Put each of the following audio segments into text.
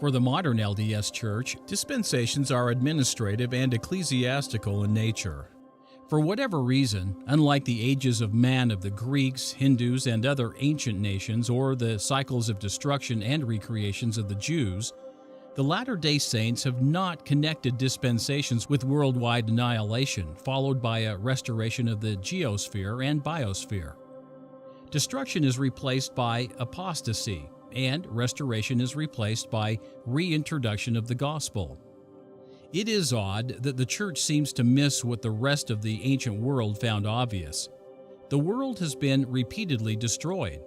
For the modern LDS Church, dispensations are administrative and ecclesiastical in nature. For whatever reason, unlike the ages of man of the Greeks, Hindus, and other ancient nations, or the cycles of destruction and recreations of the Jews, the Latter-day Saints have not connected dispensations with worldwide annihilation, followed by a restoration of the geosphere and biosphere. Destruction is replaced by apostasy, and restoration is replaced by reintroduction of the gospel. It is odd that the church seems to miss what the rest of the ancient world found obvious. The world has been repeatedly destroyed.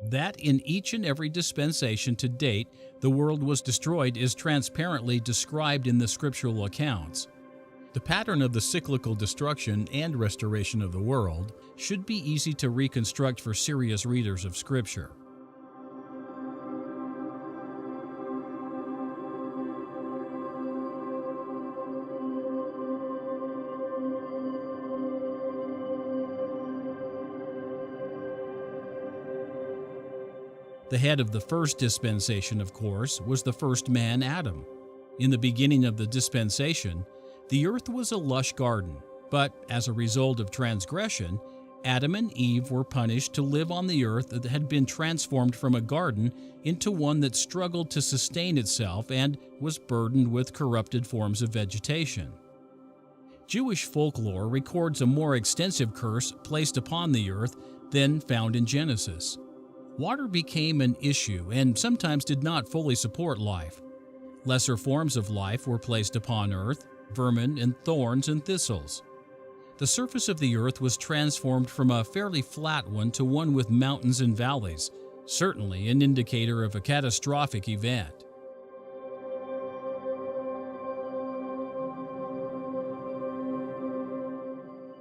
That in each and every dispensation to date the world was destroyed is transparently described in the scriptural accounts. The pattern of the cyclical destruction and restoration of the world should be easy to reconstruct for serious readers of Scripture. The head of the first dispensation, of course, was the first man, Adam. In the beginning of the dispensation, the earth was a lush garden, but as a result of transgression, Adam and Eve were punished to live on the earth that had been transformed from a garden into one that struggled to sustain itself and was burdened with corrupted forms of vegetation. Jewish folklore records a more extensive curse placed upon the earth than found in Genesis. Water became an issue and sometimes did not fully support life. Lesser forms of life were placed upon earth, vermin and thorns and thistles. The surface of the earth was transformed from a fairly flat one to one with mountains and valleys, certainly an indicator of a catastrophic event.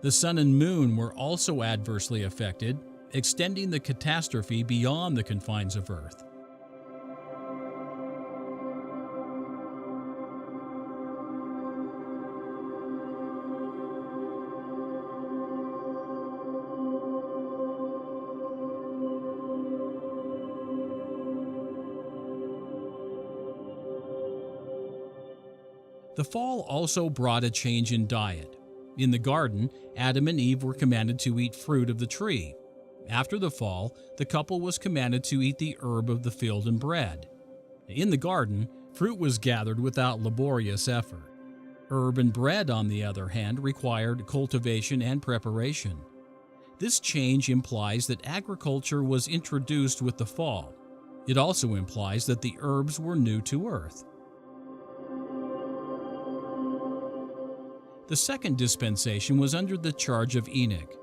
The sun and moon were also adversely affected, extending the catastrophe beyond the confines of Earth. The fall also brought a change in diet. In the garden, Adam and Eve were commanded to eat fruit of the tree. After the fall, the couple was commanded to eat the herb of the field and bread. In the garden, fruit was gathered without laborious effort. Herb and bread, on the other hand, required cultivation and preparation. This change implies that agriculture was introduced with the fall. It also implies that the herbs were new to earth. The second dispensation was under the charge of Enoch.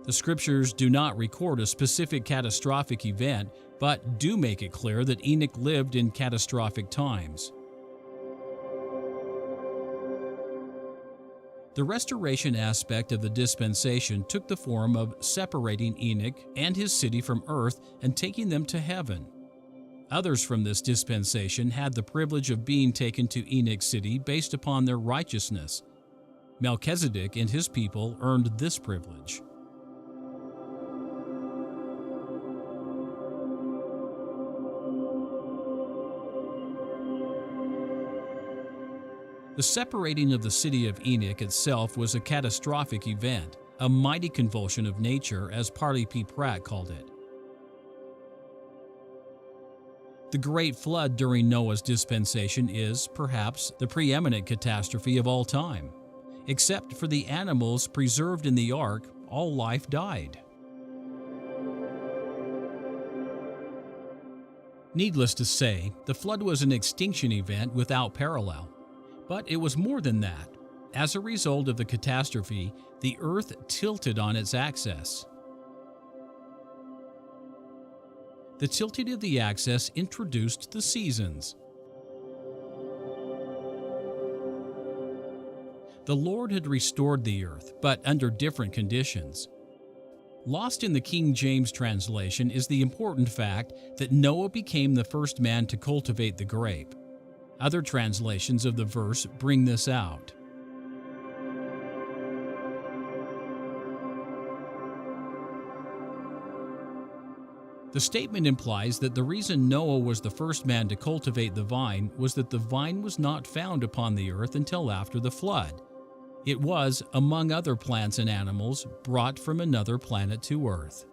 The scriptures do not record a specific catastrophic event, but do make it clear that Enoch lived in catastrophic times. The restoration aspect of the dispensation took the form of separating Enoch and his city from earth and taking them to heaven. Others from this dispensation had the privilege of being taken to Enoch's city based upon their righteousness. Melchizedek and his people earned this privilege. The separating of the city of Enoch itself was a catastrophic event, a mighty convulsion of nature, as Parley P. Pratt called it. The Great Flood during Noah's dispensation is, perhaps, the preeminent catastrophe of all time. Except for the animals preserved in the ark, all life died. Needless to say, the flood was an extinction event without parallel. But it was more than that. As a result of the catastrophe, the earth tilted on its axis. The tilting of the axis introduced the seasons. The Lord had restored the earth, but under different conditions. Lost in the King James translation is the important fact that Noah became the first man to cultivate the grape. Other translations of the verse bring this out. The statement implies that the reason Noah was the first man to cultivate the vine was that the vine was not found upon the earth until after the flood. It was, among other plants and animals, brought from another planet to earth.